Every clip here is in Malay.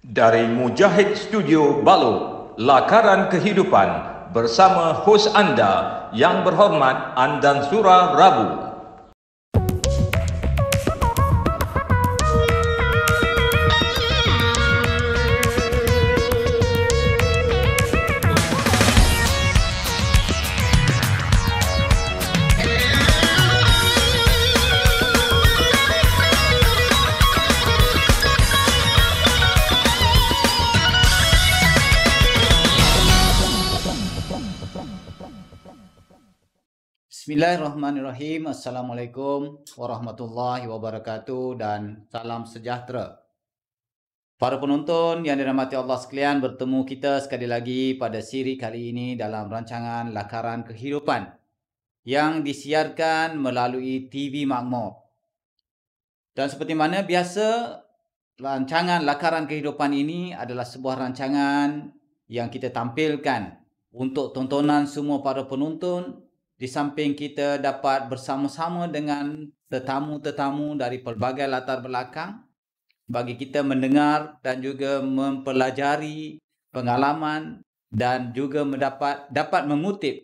Dari Mujahid Studio Balo, Lakaran Kehidupan, bersama hos anda yang berhormat Andan Surah Rabu. Bismillahirrahmanirrahim. Assalamualaikum warahmatullahi wabarakatuh dan salam sejahtera. Para penonton yang dirahmati Allah sekalian, bertemu kita sekali lagi pada siri kali ini dalam rancangan Lakaran Kehidupan yang disiarkan melalui TV Makmur. Dan seperti mana biasa, rancangan Lakaran Kehidupan ini adalah sebuah rancangan yang kita tampilkan untuk tontonan semua para penonton. Di samping kita dapat bersama-sama dengan tetamu-tetamu dari pelbagai latar belakang bagi kita mendengar dan juga mempelajari pengalaman dan juga dapat mengutip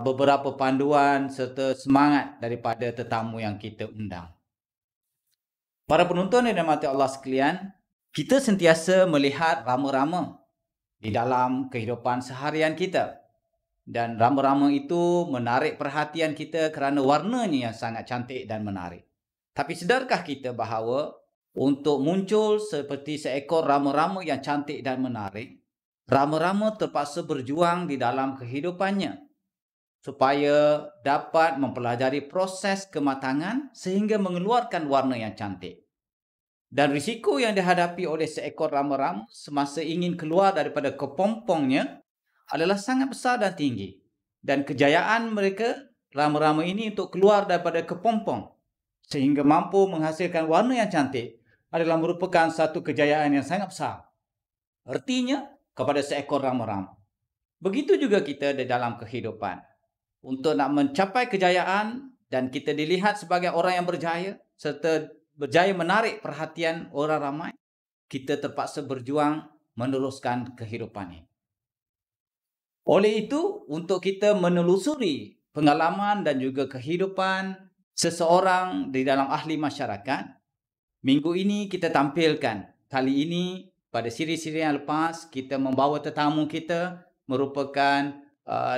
beberapa panduan serta semangat daripada tetamu yang kita undang. Para penonton yang dirahmati Allah sekalian, kita sentiasa melihat rama-rama di dalam kehidupan seharian kita. Dan rama-rama itu menarik perhatian kita kerana warnanya yang sangat cantik dan menarik. Tapi sedarkah kita bahawa untuk muncul seperti seekor rama-rama yang cantik dan menarik, rama-rama terpaksa berjuang di dalam kehidupannya supaya dapat mempelajari proses kematangan sehingga mengeluarkan warna yang cantik. Dan risiko yang dihadapi oleh seekor rama-rama semasa ingin keluar daripada kepompongnya adalah sangat besar dan tinggi. Dan kejayaan mereka, rama-rama ini, untuk keluar daripada kepompong sehingga mampu menghasilkan warna yang cantik adalah merupakan satu kejayaan yang sangat besar. Artinya kepada seekor rama-rama. Begitu juga kita di dalam kehidupan. Untuk nak mencapai kejayaan dan kita dilihat sebagai orang yang berjaya serta berjaya menarik perhatian orang ramai, kita terpaksa berjuang meneruskan kehidupan ini. Oleh itu, untuk kita menelusuri pengalaman dan juga kehidupan seseorang di dalam ahli masyarakat, minggu ini kita tampilkan. Kali ini pada siri-siri yang lepas kita membawa tetamu kita merupakan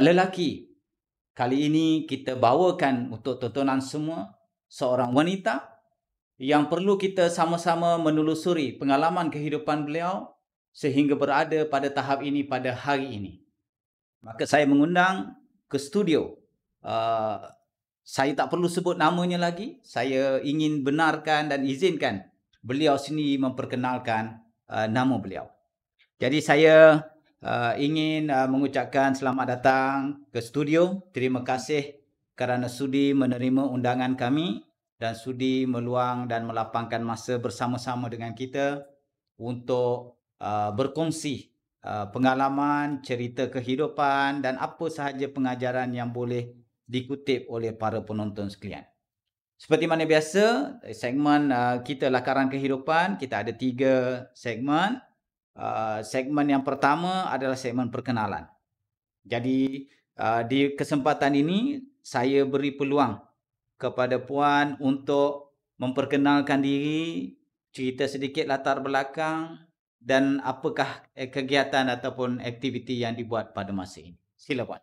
lelaki. Kali ini kita bawakan untuk tontonan semua seorang wanita yang perlu kita sama-sama menelusuri pengalaman kehidupan beliau sehingga berada pada tahap ini pada hari ini. Maka saya mengundang ke studio. Saya tak perlu sebut namanya lagi. Saya ingin benarkan dan izinkan beliau sendiri memperkenalkan nama beliau. Jadi saya ingin mengucapkan selamat datang ke studio. Terima kasih kerana sudi menerima undangan kami dan sudi meluang dan melapangkan masa bersama-sama dengan kita untuk berkongsi pengalaman, cerita kehidupan dan apa sahaja pengajaran yang boleh dikutip oleh para penonton sekalian. Seperti mana biasa, segmen kita Lakaran Kehidupan, kita ada 3 segmen. Segmen yang pertama adalah segmen perkenalan. Jadi di kesempatan ini saya beri peluang kepada puan untuk memperkenalkan diri, cerita sedikit latar belakang dan apakah kegiatan ataupun aktiviti yang dibuat pada masa ini. Sila puan.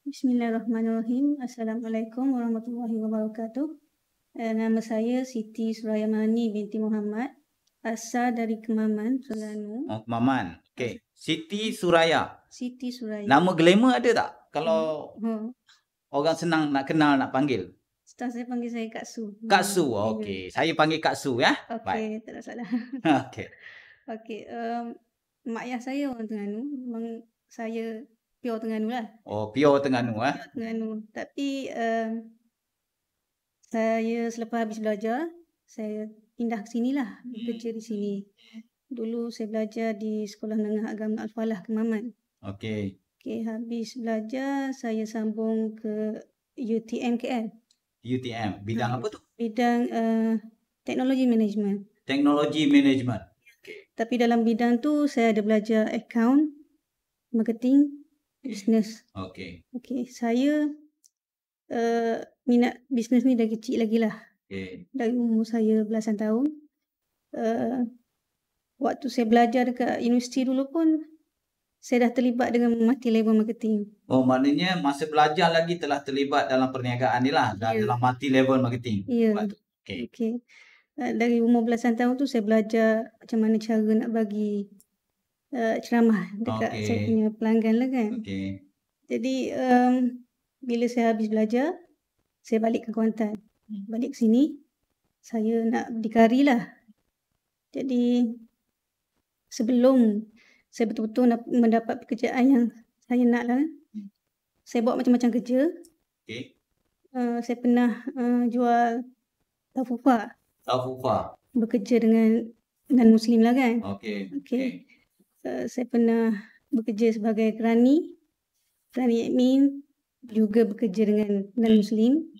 Bismillahirrahmanirrahim. Assalamualaikum warahmatullahi wabarakatuh. Nama saya Siti Surayamani binti Muhammad. Asal dari Kemaman, Terengganu. Oh, Kemaman. Okey. Siti Suraya. Siti Suraya. Nama glamour ada tak? Kalau orang senang nak kenal, nak panggil. Staff saya panggil saya Kak Su. Kak Su. Okey. Saya panggil Kak Su ya. Okey, tak ada salah. Okey. Okey, mak ayah saya orang Terengganu. Memang saya pure Terengganu lah. Oh, pure Terengganu ah. Pure Terengganu. Tapi saya selepas habis belajar, saya pindah ke sinilah, kerja di sini. Dulu saya belajar di Sekolah Menengah Agama Al-Falah Kemaman. Okey. Okey, habis belajar saya sambung ke UTM KL. UTM. Bidang apa tu? Bidang teknologi management. Teknologi management. Tapi dalam bidang tu saya ada belajar account, marketing, business. Okey. Okey, saya minat bisnes ni dari kecil lagi lah. Okey. Dari umur saya belasan tahun. Waktu saya belajar dekat universiti dulu pun saya dah terlibat dengan multi-level marketing. Oh, maknanya masa belajar lagi telah terlibat dalam perniagaan ni lah. Dalam multi-level marketing. Ya. Okey. Okey. Dari umur belasan tahun tu saya belajar macam mana cara nak bagi ceramah dekat saya punya pelanggan lah kan. Okey. Jadi bila saya habis belajar, saya balik ke Kuantan. Balik ke sini, saya nak berdikari lah. Jadi sebelum saya betul-betul mendapat pekerjaan yang saya nak lah, saya buat macam-macam kerja. Okey. Saya pernah jual tafufa. Tafufa. Bekerja dengan non-Muslim lah kan. Okey. Okey. Saya pernah bekerja sebagai kerani admin, juga bekerja dengan non-Muslim.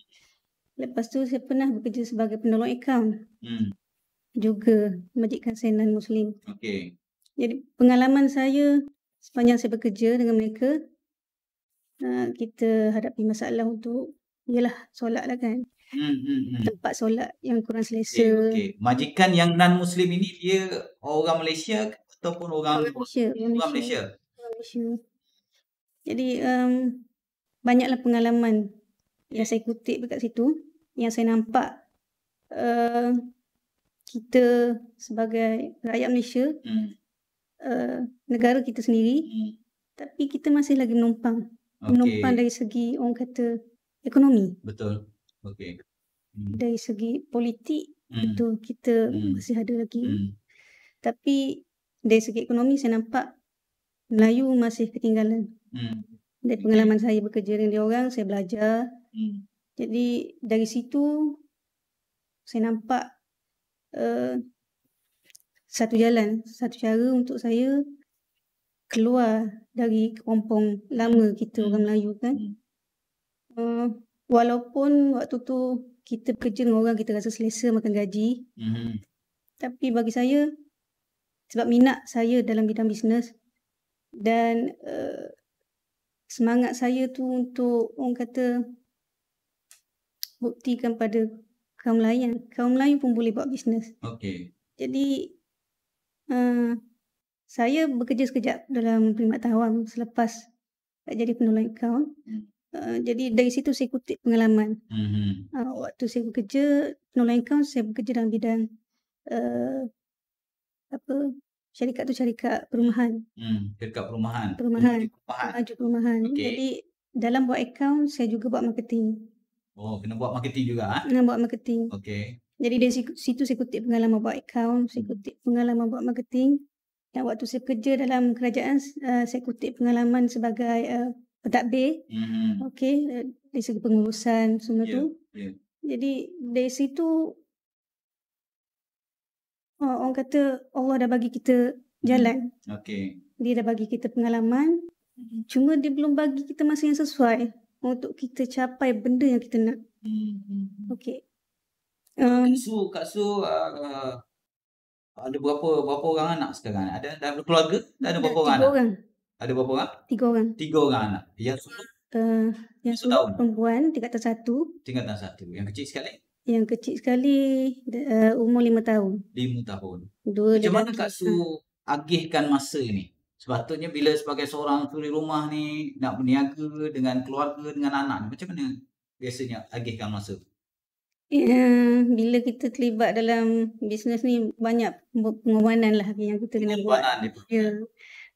Lepas tu saya pernah bekerja sebagai penolong akaun. Juga majikan saya non-Muslim. Okey. Jadi pengalaman saya sepanjang saya bekerja dengan mereka, kita hadapi masalah untuk ialah solat lah kan. Tempat solat yang kurang selesa. Okey. Majikan yang non-Muslim ini dia orang Malaysia ataupun orang Malaysia. Orang Malaysia. Orang Malaysia. Jadi banyaklah pengalaman yang saya kutip dekat situ, yang saya nampak kita sebagai rakyat Malaysia, negara kita sendiri, tapi kita masih lagi menumpang. Menumpang dari segi orang kata ekonomi. Betul. Okey. Dari segi politik, betul kita masih ada lagi. Tapi dari segi ekonomi saya nampak Melayu masih ketinggalan. Dari pengalaman saya bekerja dengan diorang, saya belajar. Jadi dari situ saya nampak satu jalan, satu cara untuk saya keluar dari kepompong lama kita orang Melayu kan. Walaupun waktu tu kita bekerja dengan orang, kita rasa selesa makan gaji. Tapi bagi saya, sebab minat saya dalam bidang bisnes dan semangat saya tu untuk orang kata buktikan pada kaum lain, kaum Melayu pun boleh buat bisnes. Okey. Jadi saya bekerja sekejap dalam perkhidmat awam selepas jadi penolong akaun. Jadi dari situ saya kutip pengalaman. Waktu saya bekerja penolong akaun, saya bekerja dalam bidang syarikat tu syarikat perumahan. Syarikat perumahan. Maju perumahan. Okey. Jadi dalam buat akaun saya juga buat marketing. Oh, kena buat marketing juga Buat marketing. Okey. Jadi dari situ saya kutip pengalaman buat akaun, saya kutip pengalaman buat marketing. Dan waktu saya kerja dalam kerajaan, saya kutip pengalaman sebagai pentadbir. Okey, dari segi pengurusan semua tu. Jadi dari situ orang kata Allah dah bagi kita jalan. Okey. Dia dah bagi kita pengalaman. Cuma dia belum bagi kita masa yang sesuai untuk kita capai benda yang kita nak. Okey. Kak Su ada berapa orang anak sekarang? Ada dah berkeluarga? Dah ada berapa orang anak? 3 orang. Ada berapa orang? 3 orang. 3 orang anak. Yang sulung Yang sulung perempuan tingkatan 1. tingkatan 1. Yang kecil sekali? Yang kecil sekali umur 5 tahun. 5 tahun. Macam mana Kak Su agihkan masa ni? Sepatutnya bila sebagai seorang suri rumah ni nak berniaga dengan keluarga, dengan anak ni, macam mana biasanya agihkan masa? Bila kita terlibat dalam bisnes ni banyak pengorbanan lah yang kita kena buat.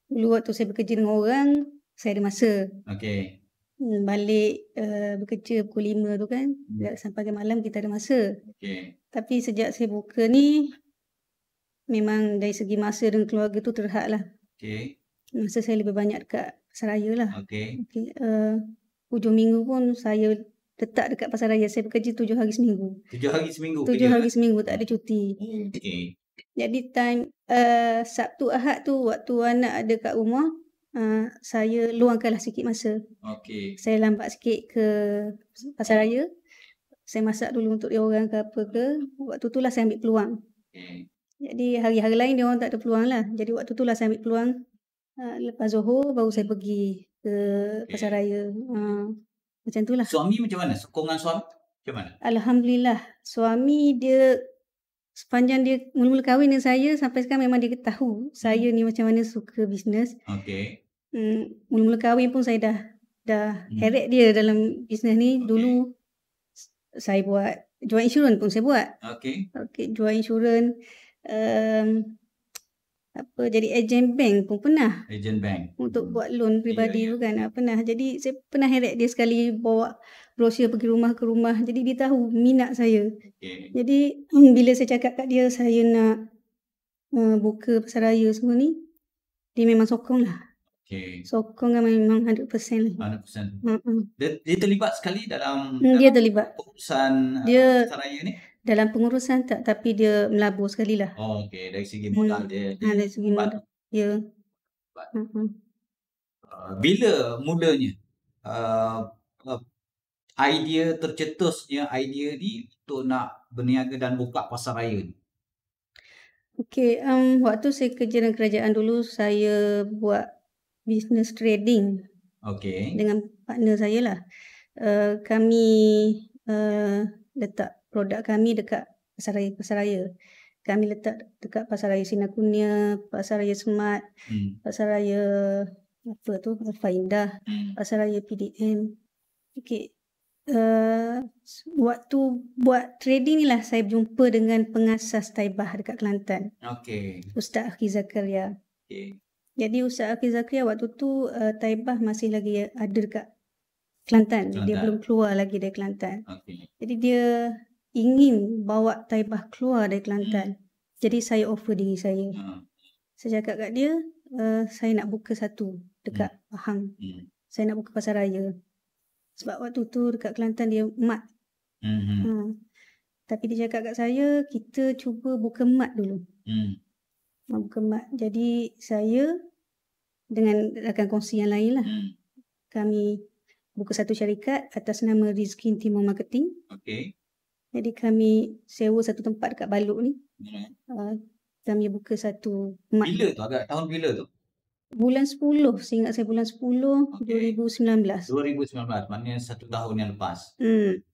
Dulu waktu saya bekerja dengan orang, saya ada masa. Okey. Balik bekerja pukul 5 tu kan, sampai ke malam kita ada masa. Okey. Tapi sejak saya buka ni, memang dari segi masa dengan keluarga tu terhad lah. Okey. Masa saya lebih banyak dekat pasaraya lah. Okey. Hujung minggu pun saya letak dekat pasaraya. Saya bekerja 7 hari seminggu. 7 hari seminggu? 7 hari seminggu, tak ada cuti. Okey. Jadi time Sabtu Ahad tu waktu anak ada kat rumah, saya luangkanlah sikit masa. Okey. Saya lambat sikit ke pasaraya. Saya masak dulu untuk dia orang ke apa ke. Waktu tu lah saya ambil peluang. Okey. Jadi hari-hari lain dia orang tak ada peluang lah. Jadi waktu tu lah saya ambil peluang. Lepas Zohor baru saya pergi ke pasaraya. Macam tu lah. Suami macam mana? Sokongan suami macam mana? Alhamdulillah. Suami dia sepanjang dia mula-mula kahwin dengan saya sampai sekarang memang dia tahu saya ni macam mana suka bisnes. Okey. Mula-mula kahwin pun saya dah heret dia dalam bisnes ni. Dulu saya buat jual insurans pun saya buat. Okey. Jual insurans. Jadi ejen bank pun pernah. Ejen bank. Untuk buat loan peribadi tu kan. Pernah. Jadi saya pernah heret dia sekali bawa brosur pergi rumah ke rumah. Jadi dia tahu minat saya. Okay. Jadi bila saya cakap kat dia saya nak buka pasaraya semua ni, dia memang sokong lah. Okay. Sokong kan memang 100% lah. 100%. Dia terlibat sekali dalam dia terlibat pengurusan pasaraya ni? Dalam pengurusan tak, tapi dia melabur sekali lah. Oh, okey. Dari segi modal dia. Dari segi modal. Ya. Bila mulanya idea tercetusnya idea ni untuk nak berniaga dan buka pasaraya ni? Okey, waktu saya kerja dalam kerajaan dulu, saya buat business trading. Okey. Dengan partner saya lah. Kami letak produk kami dekat pasaraya. Kami letak dekat pasaraya Sinar Kurnia, pasaraya Smart, pasaraya apa tu, Alpha Indah, pasaraya PDM. Okey. waktu buat trading ni lah saya jumpa dengan pengasas Taibah dekat Kelantan, Okey. Ustaz Akhi Zakaria. Okey. Jadi Ustaz Akhi Zakaria waktu tu Taibah masih lagi ada dekat Kelantan. Dia Kelantan. belum keluar lagi dari Kelantan. Okey. Jadi dia ingin bawa Taibah keluar dari Kelantan. Jadi saya offer diri saya. Saya cakap kat dia, saya nak buka satu dekat Pahang. Saya nak buka pasar raya. Sebab waktu tu dekat Kelantan dia mat. Tapi dia cakap kat saya, kita cuba buka mat dulu. Buka mat. Jadi saya dengan rakan kongsi yang lain lah. Kami buka satu syarikat atas nama Rizkin Timur Marketing. Okey. Jadi kami sewa satu tempat dekat Balok ni. Kami buka satu mat. Bila tu? Agak tahun bila tu? Bulan 10, seingat saya bulan 10, Okey. 2019. 2019, maknanya 1 tahun yang lepas.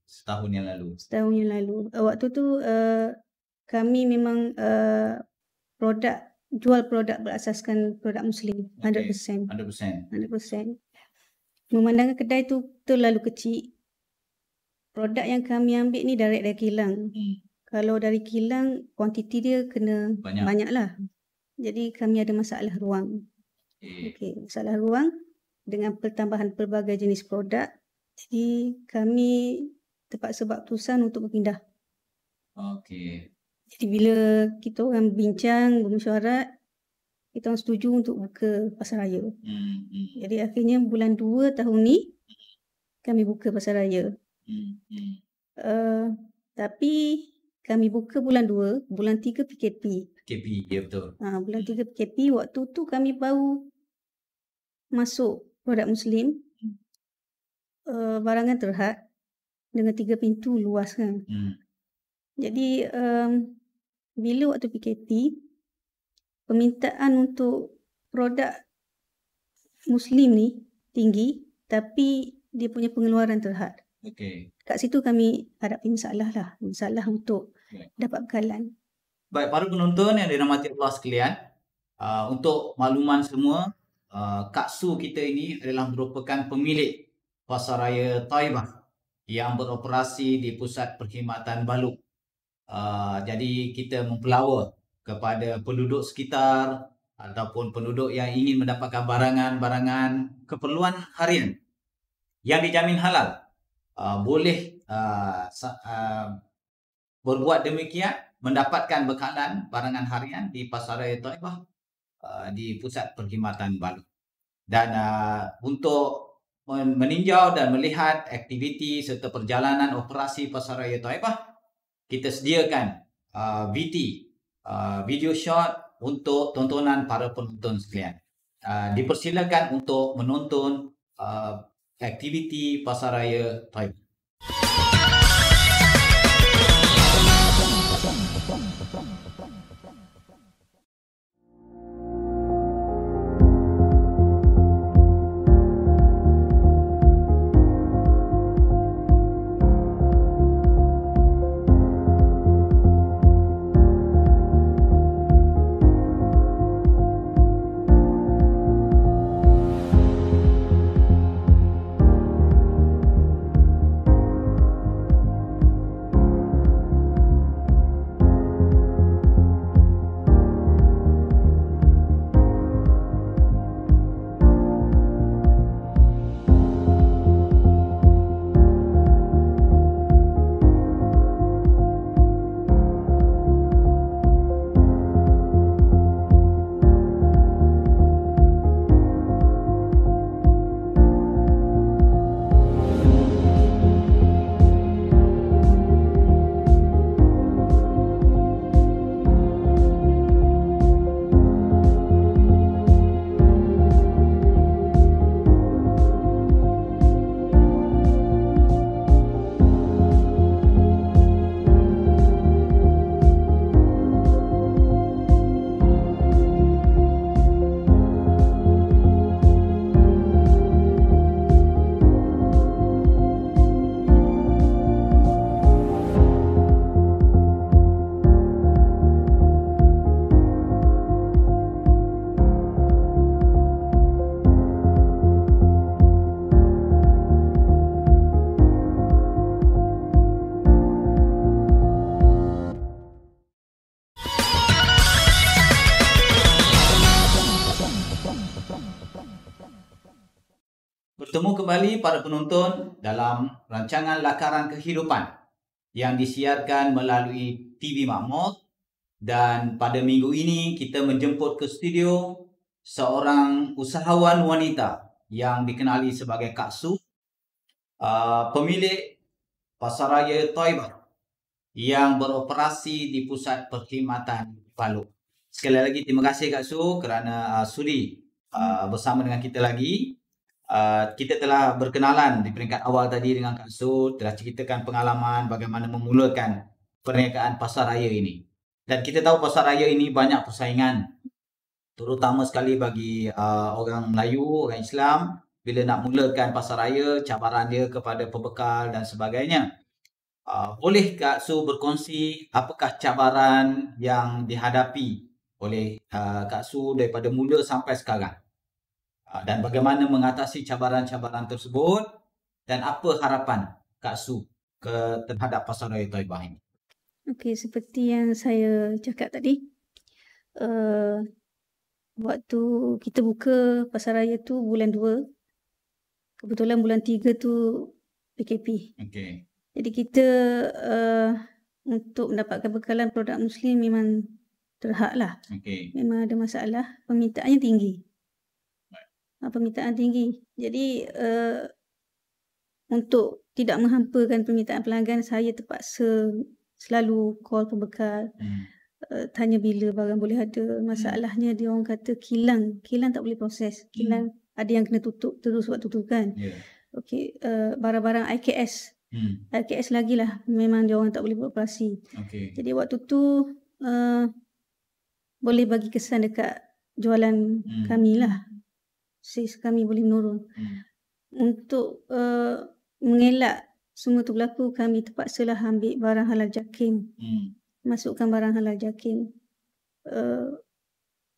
Setahun yang lalu. Setahun yang lalu. Waktu tu kami memang jual produk berasaskan produk Muslim. 100%. 100%. Memandangkan kedai tu terlalu kecil. Produk yang kami ambil ni direct dari kilang. Kalau dari kilang, kuantiti dia kena banyak lah. Jadi kami ada masalah ruang. Okey, masalah ruang dengan pertambahan pelbagai jenis produk. Jadi kami terpaksa buat keputusan untuk berpindah. Okey. Jadi bila kita orang bincang, bermesyuarat, kita orang setuju untuk buka pasar raya. Jadi akhirnya bulan 2 tahun ni kami buka pasar raya. Tapi kami buka bulan 2, bulan 3 PKP. PKP, ya betul. Bulan 3 PKP, waktu tu kami baru masuk produk Muslim. Barangan terhad dengan 3 pintu luas kan. Jadi bila waktu PKP, permintaan untuk produk Muslim ni tinggi, tapi dia punya pengeluaran terhad. Okey. Kat situ kami hadapi masalah lah. Masalah untuk dapat bekalan. Baik, para penonton yang dirahmati Allah sekalian, untuk makluman semua, Kak Su kita ini adalah merupakan pemilik Pasar Raya Taibah yang beroperasi di Pusat Perkhidmatan Balok. Jadi kita mempelawa kepada penduduk sekitar ataupun penduduk yang ingin mendapatkan barangan-barangan keperluan harian yang dijamin halal. Boleh berbuat demikian, mendapatkan bekalan barangan harian di Pasar Raya Taibah di Pusat Perkhidmatan Balok. Dan untuk meninjau dan melihat aktiviti serta perjalanan operasi Pasar Raya Taibah, kita sediakan VT, video shot untuk tontonan para penonton sekalian. Dipersilakan untuk menonton aktiviti Pasar Raya Taibah. Bertemu kembali para penonton dalam rancangan Lakaran Kehidupan yang disiarkan melalui TV Makmur, dan pada minggu ini kita menjemput ke studio seorang usahawan wanita yang dikenali sebagai Kak Su, pemilik Pasaraya Thaibah yang beroperasi di Pusat Perkhidmatan Balut. Sekali lagi terima kasih Kak Su kerana sudi bersama dengan kita lagi. Kita telah berkenalan di peringkat awal tadi dengan Kak Su, telah ceritakan pengalaman bagaimana memulakan perniagaan pasaraya ini. Dan kita tahu pasaraya ini banyak persaingan, terutama sekali bagi orang Melayu, orang Islam. Bila nak mulakan pasaraya, cabaran dia kepada pembekal dan sebagainya. Boleh Kak Su berkongsi apakah cabaran yang dihadapi oleh Kak Su daripada mula sampai sekarang? Dan bagaimana mengatasi cabaran-cabaran tersebut, dan apa harapan Kak Su terhadap Pasaraya Thaibah ini? Okey, seperti yang saya cakap tadi, waktu kita buka pasaraya tu bulan 2, kebetulan bulan 3 tu PKP. Okey. Jadi kita untuk mendapatkan bekalan produk Muslim memang terhad lah. Okey. Memang ada masalah, permintaannya tinggi. Permintaan tinggi. Jadi untuk tidak menghampakan permintaan pelanggan, saya terpaksa selalu call pembekal, tanya bila barang boleh ada. Masalahnya dia orang kata kilang tak boleh proses. Kilang ada yang kena tutup terus waktu tu kan. Okey, barang-barang IKS. IKS lagi lah, memang dia orang tak boleh beroperasi. Jadi waktu tu boleh bagi kesan dekat jualan kami lah. Sales kami boleh menurun. Untuk mengelak semua tu berlaku, kami terpaksalah ambil barang halal JAKIM. Masukkan barang halal JAKIM.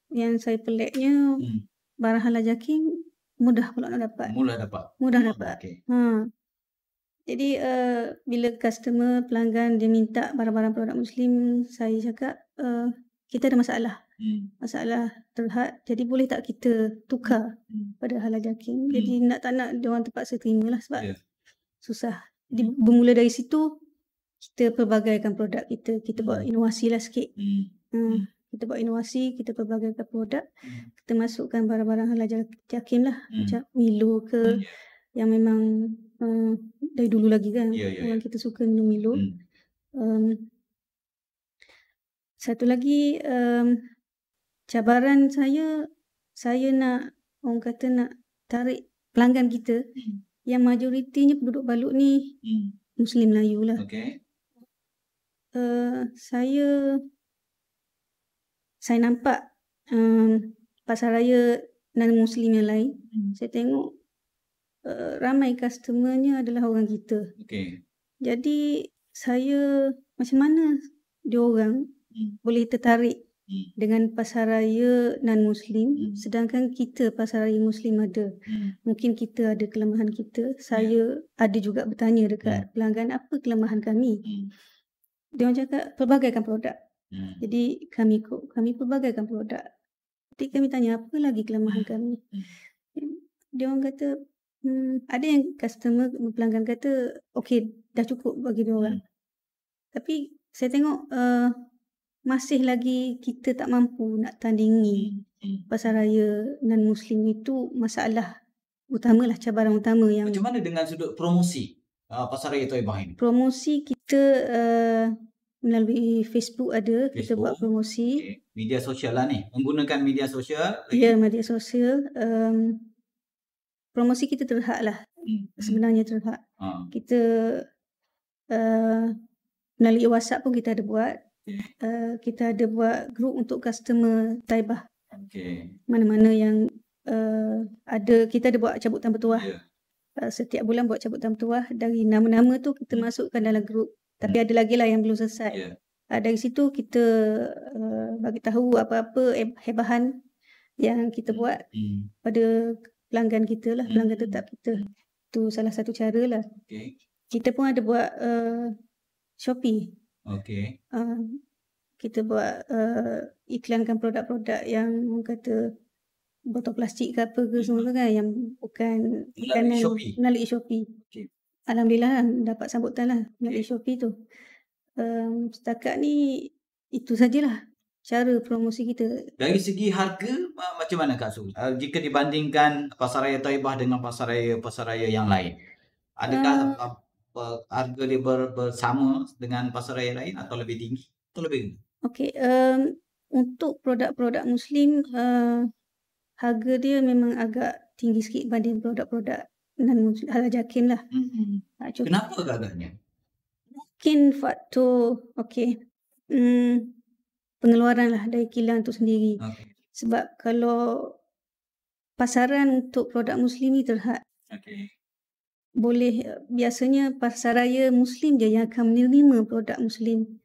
Yang saya peliknya, barang halal JAKIM mudah pula nak dapat. Mudah dapat. Okey. Jadi bila customer, pelanggan dia minta barang-barang produk Muslim, saya cakap kita ada masalah. Masalah terhad, jadi boleh tak kita tukar pada halal JAKIM. Jadi nak tak nak dia orang terpaksa terima lah sebab susah. Bermula dari situ kita perbagaikan produk kita. Kita buat inovasi lah sikit. Kita buat inovasi, kita perbagaikan produk. Kita masukkan barang-barang halal JAKIM lah. Macam Milo ke, yang memang dari dulu lagi kan. Orang kita suka minum Milo. Satu lagi, cabaran saya nak, orang kata nak tarik pelanggan kita yang majoritinya penduduk Balut ni Muslim Melayu lah. Saya nampak pasaraya non-Muslim yang lain. Saya tengok ramai customernya adalah orang kita. Jadi saya, macam mana diorang boleh tertarik dengan pasaraya non-Muslim, sedangkan kita pasaraya Muslim ada. Mungkin kita ada kelemahan kita. Saya ada juga bertanya dekat pelanggan, apa kelemahan kami. Dia orang cakap pelbagaikan produk. Jadi kami pelbagaikan produk. Jadi kami tanya apa lagi kelemahan kami. Dia orang kata ada yang customer, pelanggan kata okey dah cukup bagi dia orang. Tapi saya tengok masih lagi kita tak mampu nak tandingi pasaraya non-Muslim. Itu masalah utamalah, cabaran utama yang. Macam mana dengan sudut promosi Pasaraya Thaibah ini? Promosi kita melalui Facebook ada. Kita buat promosi. Media sosial lah ni. Menggunakan media sosial. Ya, media sosial. Promosi kita terhad lah. Sebenarnya terhad. Kita melalui WhatsApp pun kita ada buat. Kita ada buat grup untuk customer Thaibah. Mana-mana yang ada, kita ada buat cabutan bertuah. Setiap bulan buat cabutan bertuah. Dari nama-nama tu kita masukkan dalam grup. Tapi ada lagi lah yang belum selesai. Dari situ kita bagi tahu apa-apa hebahan yang kita buat pada pelanggan kita lah, pelanggan tetap kita. Itu salah satu cara lah. Kita pun ada buat Shopee. Kita buat iklankan produk-produk yang orang kata botol plastik ke apa ke semua tu kan, yang bukan makanan Shopee? melalui Shopee. Okey. Alhamdulillah dapat sambutan lah melalui Okey. Shopee tu. Setakat ni itu sajalah cara promosi kita. Dari segi harga macam mana Kak Su? Jika dibandingkan Pasaraya Thaibah dengan pasaraya yang lain, adakah harga dia bersama dengan pasaraya lain atau lebih tinggi atau lebih rendah? Okey, untuk produk-produk Muslim, harga dia memang agak tinggi sikit berbanding produk-produk non-Muslim, halal jakim lah. Kenapa agak-agaknya? Mungkin faktor, pengeluaran lah dari kilang tu sendiri. Okey. Sebab kalau pasaran untuk produk Muslim ni terhad, Okey. biasanya pasaraya Muslim je yang akan menerima produk Muslim.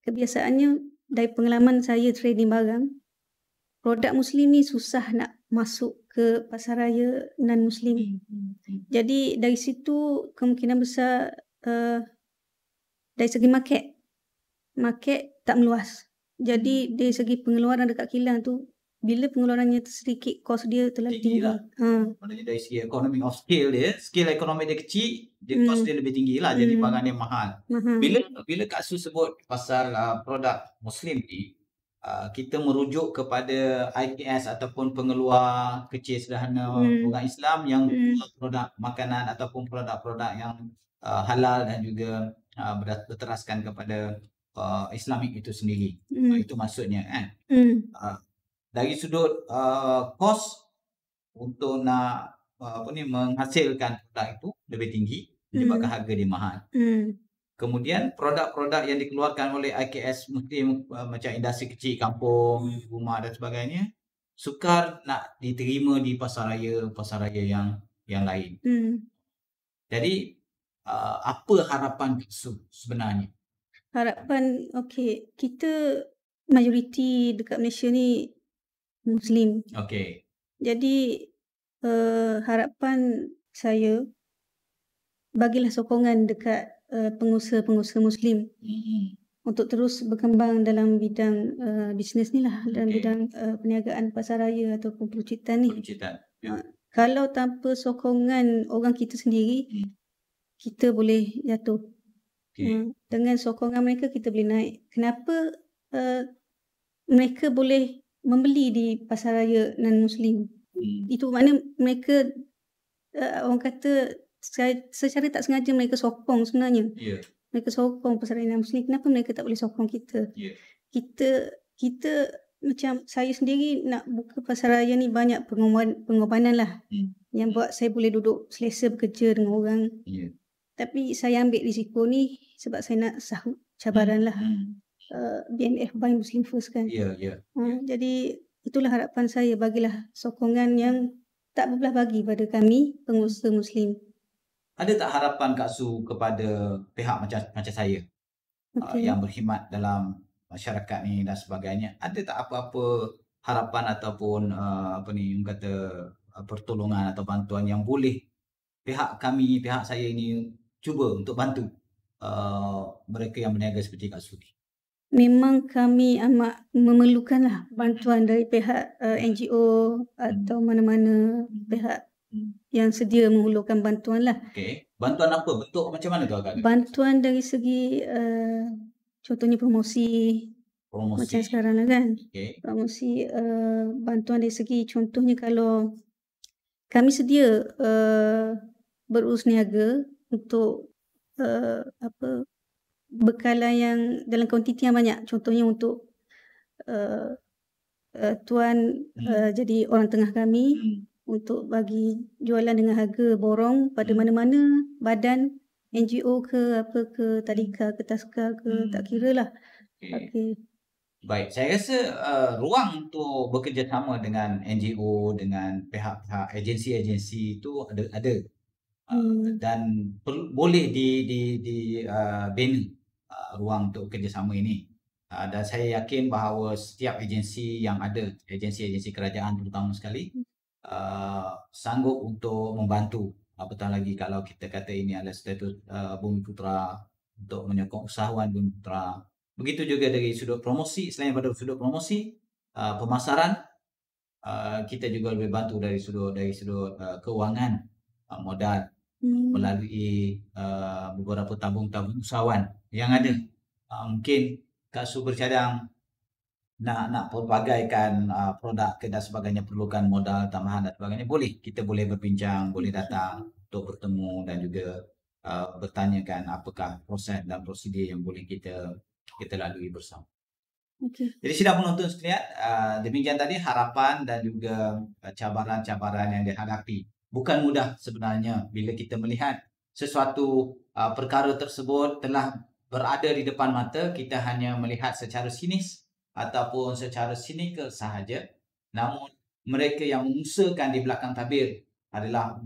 Kebiasaannya dari pengalaman saya trading barang, produk Muslim ni susah nak masuk ke pasaraya non-Muslim. Jadi dari situ kemungkinan besar dari segi market tak meluas. Jadi dari segi pengeluaran dekat kilang tu, bila pengeluarannya sedikit, kos dia terlalu tinggi. Lah. Maknanya dari segi economy of scale dia, skill ekonomi dia kecil, dia kos dia lebih tinggi lah, jadi barang dia mahal. Bila Kak Su sebut pasal produk Muslim ni, kita merujuk kepada IKS ataupun pengeluar kecil sederhana orang Islam yang produk makanan ataupun produk-produk yang halal dan juga berteraskan kepada Islamik itu sendiri. Itu maksudnya kan. Dari sudut kos untuk nak menghasilkan produk itu lebih tinggi menyebabkan harga dia mahal. Kemudian produk-produk yang dikeluarkan oleh IKS Muslim macam industri kecil, kampung, rumah dan sebagainya, sukar nak diterima di pasaraya yang lain. Jadi apa harapan sebenarnya? Harapan, kita majoriti dekat Malaysia ni Muslim. Okey. Jadi harapan saya, bagilah sokongan dekat pengusaha-pengusaha Muslim untuk terus berkembang dalam bidang bisnes ni lah, dalam bidang perniagaan pasaraya ataupun perucitan ni. Kalau tanpa sokongan orang kita sendiri, kita boleh jatuh. Dengan sokongan mereka kita boleh naik. Kenapa mereka boleh membeli di pasaraya non-Muslim? Itu maknanya mereka, orang kata secara tak sengaja mereka sokong sebenarnya. Mereka sokong pasaraya non-Muslim. Kenapa mereka tak boleh sokong kita? Kita macam saya sendiri nak buka pasaraya ni banyak pengorbanan lah. Yang buat saya boleh duduk selesa bekerja dengan orang. Tapi saya ambil risiko ni sebab saya nak sahut cabaran lah. BNF Buy Muslim First kan. Jadi itulah harapan saya, bagilah sokongan yang tak berbelah bagi pada kami pengusaha Muslim. Ada tak harapan Kak Su kepada pihak macam saya yang berkhidmat dalam masyarakat ni dan sebagainya? Ada tak apa-apa harapan ataupun pertolongan atau bantuan yang boleh pihak saya ini cuba untuk bantu mereka yang berniaga seperti Kak Su? Memang kami amat memerlukanlah bantuan dari pihak NGO atau mana-mana pihak yang sedia menghulurkan bantuan lah. Bantuan apa? Bentuk macam mana tu agak? Bantuan dari segi contohnya promosi. Macam sekarang lah kan. Promosi, bantuan dari segi contohnya kalau kami sedia berurus niaga untuk bekalan yang dalam kuantiti yang banyak. Contohnya untuk tuan jadi orang tengah kami untuk bagi jualan dengan harga borong pada mana-mana badan NGO ke apa ke tadika ke taska ke tak kira lah. Baik, saya rasa ruang untuk bekerjasama dengan NGO, dengan pihak-pihak agensi-agensi itu ada. Dan boleh dibina ruang untuk kerjasama ini. Dan saya yakin bahawa setiap agensi yang ada, agensi-agensi kerajaan terutama sekali, sanggup untuk membantu. Apatah lagi kalau kita kata ini adalah status Bumiputera, untuk menyokong usahawan Bumiputera. Begitu juga dari sudut promosi, selain pada sudut promosi, pemasaran kita juga lebih bantu dari sudut keuangan modal melalui beberapa tabung-tabung usahawan yang ada. Mungkin Kak Su bercadang nak pelbagaikan produk ke dan sebagainya, perlukan modal tambahan dan sebagainya, boleh, kita boleh berbincang, boleh datang untuk bertemu dan juga bertanyakan apakah proses dan prosedur yang boleh kita lalui bersama. Jadi sidang penonton sekalian, demikian tadi harapan dan juga cabaran-cabaran yang dihadapi. Bukan mudah sebenarnya bila kita melihat sesuatu perkara tersebut telah berada di depan mata, kita hanya melihat secara sinis ataupun secara sinikal sahaja. Namun mereka yang mengusahakan di belakang tabir adalah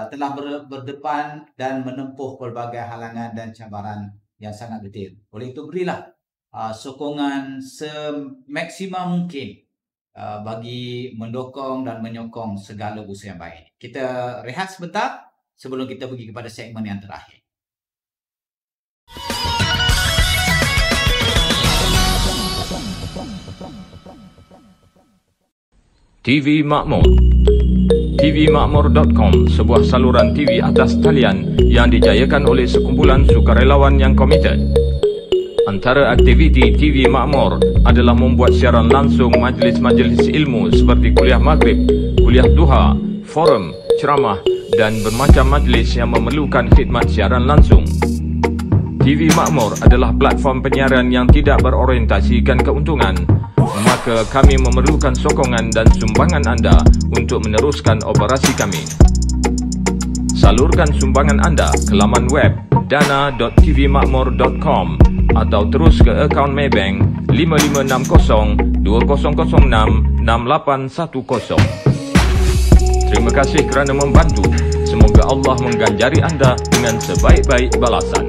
telah berdepan dan menempuh pelbagai halangan dan cabaran yang sangat detail. Oleh itu berilah sokongan semaksimum mungkin bagi mendukung dan menyokong segala usaha yang baik. Kita rehat sebentar sebelum kita pergi kepada segmen yang terakhir. TV Makmur. tvmakmur.com, sebuah saluran TV atas talian yang dijayakan oleh sekumpulan sukarelawan yang komited. Antara aktiviti TV Makmur adalah membuat siaran langsung majlis-majlis ilmu seperti kuliah maghrib, kuliah duha, forum, ceramah dan bermacam majlis yang memerlukan khidmat siaran langsung. TV Makmur adalah platform penyiaran yang tidak berorientasikan keuntungan, maka kami memerlukan sokongan dan sumbangan anda untuk meneruskan operasi kami. Salurkan sumbangan anda ke laman web dana.tvmakmur.com atau terus ke akaun Maybank 5560-2006-6810. Terima kasih kerana membantu. Semoga Allah mengganjari anda dengan sebaik-baik balasan.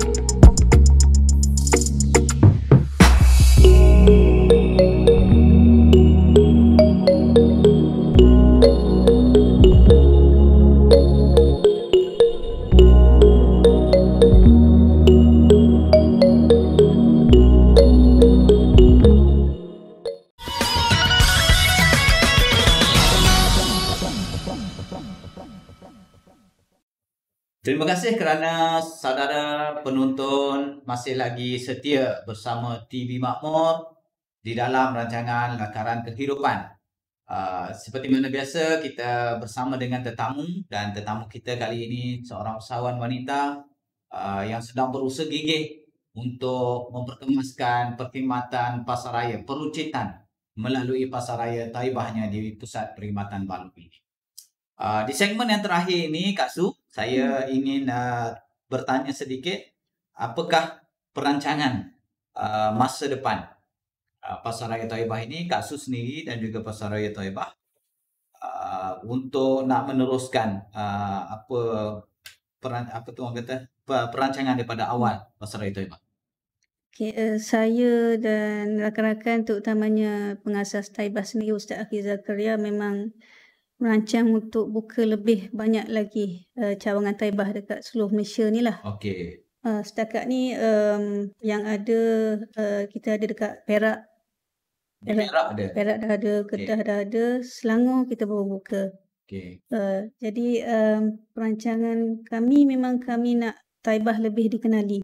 Terima kasih kerana saudara penonton masih lagi setia bersama TV Makmur di dalam rancangan Lakaran Kehidupan. Seperti mana biasa, kita bersama dengan tetamu, dan tetamu kita kali ini seorang usahawan wanita yang sedang berusaha gigih untuk memperkemaskan perkhidmatan pasaraya peruncitan melalui pasaraya Taibahnya di pusat perkhidmatan baru ini. Di segmen yang terakhir ini, Kak Su, saya ingin bertanya sedikit, apakah perancangan masa depan Pasaraya Taibah ini, Kak Su sendiri dan juga Pasaraya Taibah untuk nak meneruskan perancangan daripada awal Pasaraya Taibah? Saya dan rakan-rakan, terutamanya pengasas Taibah sendiri, Ustaz Akhil Zakaria, memang merancang untuk buka lebih banyak lagi cawangan Taibah dekat seluruh Malaysia ni lah. Setakat ni yang ada, kita ada dekat Perak. Perak dah ada, Kedah dah ada, Selangor kita baru buka. Jadi perancangan kami memang kami nak Taibah lebih dikenali.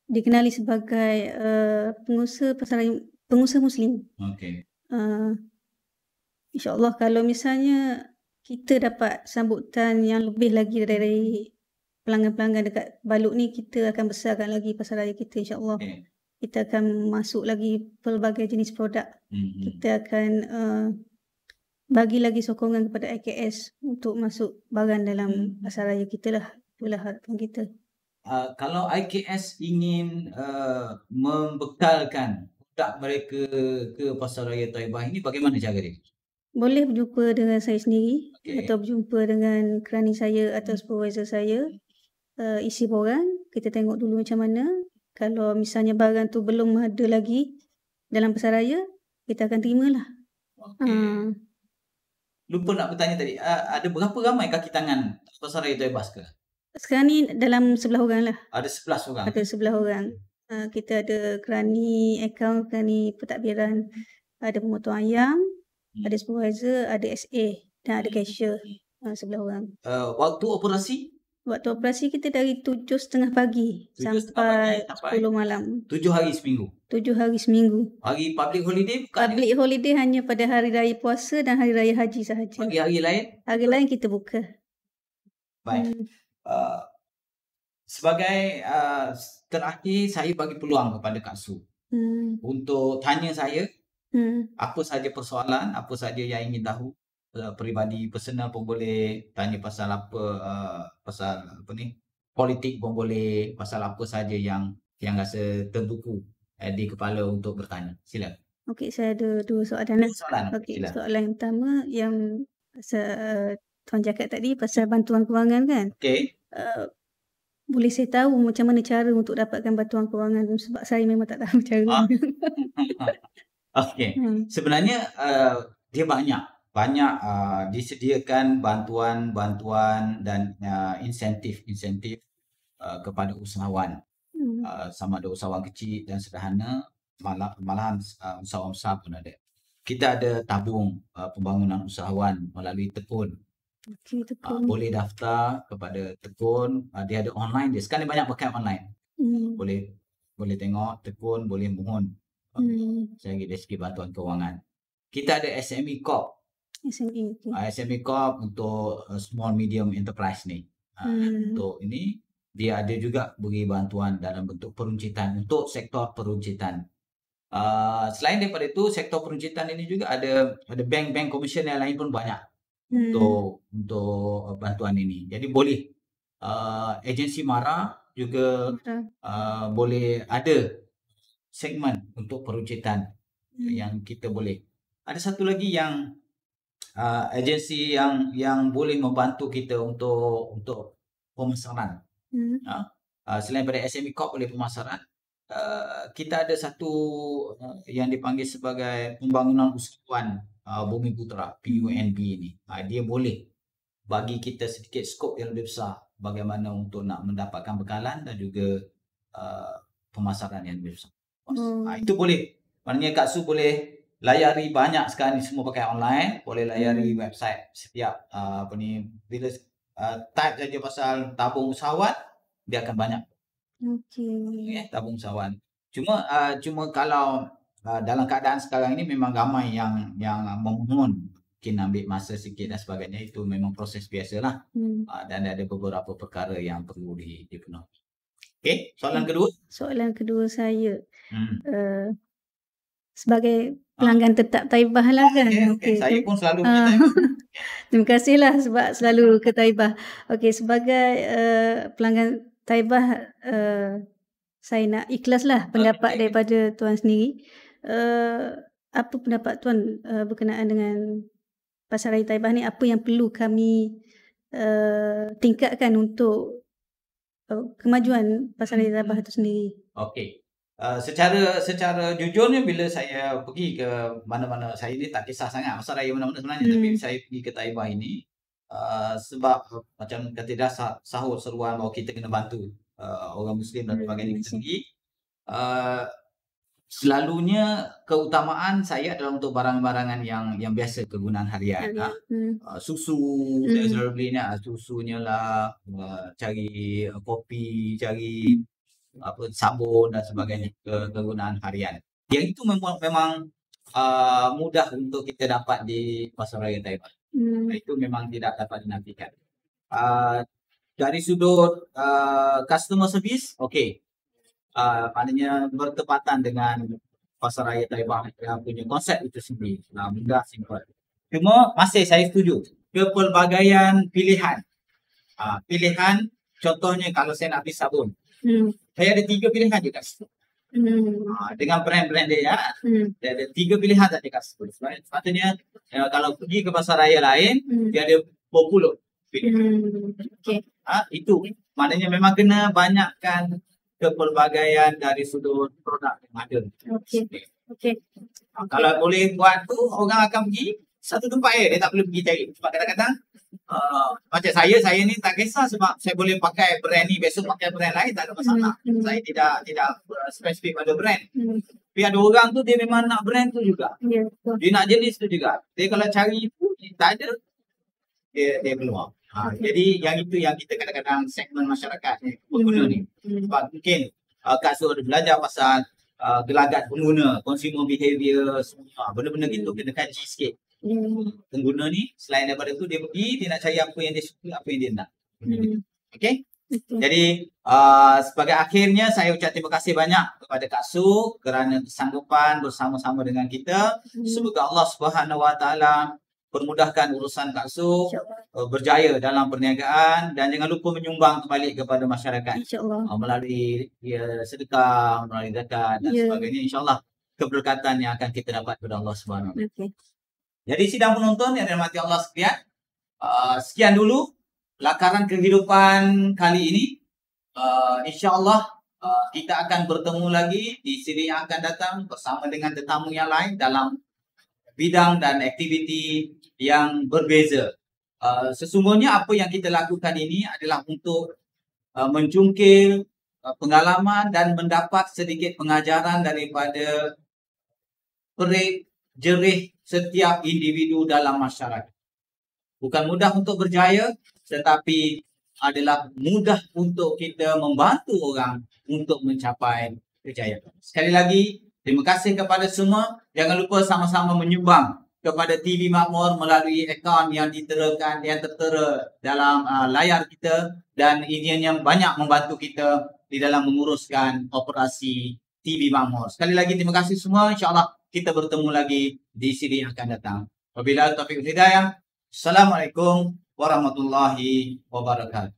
Dikenali sebagai pengusaha Muslim. InsyaAllah kalau misalnya kita dapat sambutan yang lebih lagi dari pelanggan-pelanggan dekat Baluk ni, kita akan besarkan lagi pasaraya kita, insyaAllah. Kita akan masuk lagi pelbagai jenis produk. Kita akan bagi lagi sokongan kepada IKS untuk masuk barang dalam pasaraya kita lah. Itulah harapan kita. Kalau IKS ingin membekalkan produk mereka ke pasaraya Taibah ini, bagaimana cara dia? Boleh berjumpa dengan saya sendiri atau berjumpa dengan kerani saya atau supervisor saya. Isi borang, kita tengok dulu macam mana. Kalau misalnya barang tu belum ada lagi dalam pasaraya, kita akan terimalah. Lupa nak bertanya tadi, ada berapa ramai kaki tangan pasaraya Taibah sekarang? Sekarang ni dalam 11 orang lah. Ada 11 orang? Ada 11 orang. Kita ada kerani akaun, kerani pentadbiran, ada pemotong ayam, Ada supervisor, ada SA dan ada cashier. 11 orang. Waktu operasi? Waktu operasi kita dari 7.30 pagi 7.30 sampai sampai 10 malam. 7 hari seminggu. 7 hari seminggu. Hari public holiday bukan? Public holiday hanya pada hari raya puasa dan hari raya haji sahaja. Bagi hari lain? Hari lain kita buka. Baik. Sebagai terakhir, saya bagi peluang kepada Kak Su untuk tanya saya apa saja persoalan, apa saja yang ingin tahu, peribadi personal pun boleh, tanya pasal apa, pasal apa ni, politik pun boleh, pasal apa saja yang rasa terbuku di kepala untuk bertanya. Silakan. Okey, saya ada 2 soalan. Okey, soalan yang pertama yang Tuan cakap tadi pasal bantuan kewangan kan? Okey. Boleh saya tahu macam mana cara untuk dapatkan bantuan kewangan tu? Sebab saya memang tak tahu cara. Okey. Sebenarnya dia banyak disediakan bantuan dan insentif kepada usahawan. Sama ada usahawan kecil dan sederhana, malahan usahawan besar pun ada. Kita ada tabung pembangunan usahawan melalui Tekun. Okey, Tekun. Boleh daftar kepada Tekun. Dia ada online dia. Sekarang dia banyak pakai online. Boleh tengok Tekun, boleh mohon dari segi bantuan kewangan. Kita ada SME Corp. SME Corp untuk small medium enterprise ni. Untuk ini dia ada juga beri bantuan dalam bentuk peruncitan untuk sektor peruncitan. Selain daripada itu, sektor peruncitan ini juga ada bank-bank komersial yang lain pun banyak untuk bantuan ini. Jadi boleh agensi MARA juga boleh ada segmen untuk peruncitan yang kita boleh. Ada satu lagi yang agensi yang boleh membantu kita untuk pemasaran. Selain daripada SME Corp boleh pemasaran, kita ada satu yang dipanggil sebagai pembangunan usahawan Bumi Putra, PUNB ini. Dia boleh bagi kita sedikit skop yang lebih besar bagaimana untuk nak mendapatkan bekalan dan juga pemasaran yang lebih besar. Itu boleh. Maknanya Kak Su boleh layari banyak sekarang ni, semua pakai online, boleh layari website setiap bila type saja pasal tabung usahawan, dia akan banyak. Tabung usahawan. Cuma kalau dalam keadaan sekarang ini memang ramai yang memohon, mungkin ambil masa sikit dan sebagainya, itu memang proses biasalah. Dan ada beberapa perkara yang perlu dipenuhi. Okey, soalan kedua. Soalan kedua saya sebagai pelanggan tetap Taibah lah kan. Okay. Saya pun selalu pergi Taibah. Terima kasihlah sebab selalu ke Taibah. Okey, sebagai pelanggan Taibah, saya nak ikhlaslah pendapat daripada Tuan sendiri. Apa pendapat Tuan berkenaan dengan Pasaraya Taibah ni? Apa yang perlu kami tingkatkan untuk kemajuan Pasaraya Taibah itu sendiri? Okey. Secara jujurnya, bila saya pergi ke mana-mana, saya ni tak kisah sangat pasaraya mana-mana sebenarnya, tapi saya pergi ke Taibah ini sebab macam kata dah sahut seruan bahawa kita kena bantu orang Muslim dan sebagainya. Kita pergi, selalunya keutamaan saya adalah untuk barang-barangan yang biasa kegunaan harian. Susu, saya selalu beli ni, susunya lah, cari kopi, cari sabun dan sebagainya, kegunaan harian. Yang itu memang mudah untuk kita dapat di Pasaraya Taibah. Itu memang tidak dapat dinafikan. Dari sudut customer service, okey. Maknanya bertepatan dengan Pasaraya Taibah yang punya konsep itu sendiri. Mudah, simple. Cuma masih saya setuju kepelbagaian pilihan. Pilihan, contohnya kalau saya nak beli sabun, saya ada 3 pilihan je kat situ. Dengan brand-brand dia, dia ada 3 pilihan saja kat situ. Sepatutnya kalau pergi ke pasaraya lain, dia ada berpuluh pilihan. Itu maknanya memang kena banyakkan kepelbagaian dari sudut produk yang ada. Kalau boleh buat tu, orang akan pergi satu tempat dia tak perlu pergi cari. Sebab kadang-kadang macam saya ni tak kisah, sebab saya boleh pakai brand ni, besok pakai brand lain, tak ada masalah. Saya tidak spesifik pada brand. Tapi ada orang tu dia memang nak brand tu juga. Ya, betul. Dia nak jenis tu juga. Dia kalau cari pun tak ada, dia keluar. Jadi yang itu yang kita kadang-kadang segmen masyarakat ni, pengguna ni. Sebab mungkin Kak Su ada belajar pasal gelagat pengguna, consumer behaviour, semua. Benda-benda gitu kena kaji sikit. Pengguna ni selain daripada tu dia pergi, dia nak cari apa yang dia suka, apa yang dia nak. Okay? Jadi sebagai akhirnya saya ucap terima kasih banyak kepada Kak Su kerana kesanggupan bersama-sama dengan kita. Semoga Allah Subhanahu Wa Taala permudahkan urusan Kak Su, berjaya dalam perniagaan dan jangan lupa menyumbang kembali kepada masyarakat. InsyaAllah. Melalui sedekah, melalui zakat dan sebagainya. InsyaAllah keberkatan yang akan kita dapat kepada Allah Subhanahu Wa Taala. Okay. Jadi sidang penonton yang dirahmati Allah sekalian, sekian dulu lakaran kehidupan kali ini. InsyaAllah kita akan bertemu lagi di siri yang akan datang bersama dengan tetamu yang lain dalam bidang dan aktiviti yang berbeza. Sesungguhnya apa yang kita lakukan ini adalah untuk mencungkil pengalaman dan mendapat sedikit pengajaran daripada perik jerih setiap individu dalam masyarakat. Bukan mudah untuk berjaya, tetapi adalah mudah untuk kita membantu orang untuk mencapai kejayaan. Sekali lagi, terima kasih kepada semua. Jangan lupa sama-sama menyumbang kepada TV Makmur melalui akaun yang diterakan, yang tertera dalam layar kita, dan ini yang banyak membantu kita di dalam menguruskan operasi TV Makmur. Sekali lagi terima kasih semua. InsyaAllah kita bertemu lagi di siri yang akan datang. Wabillahi taufiq wal hidayah. Assalamualaikum warahmatullahi wabarakatuh.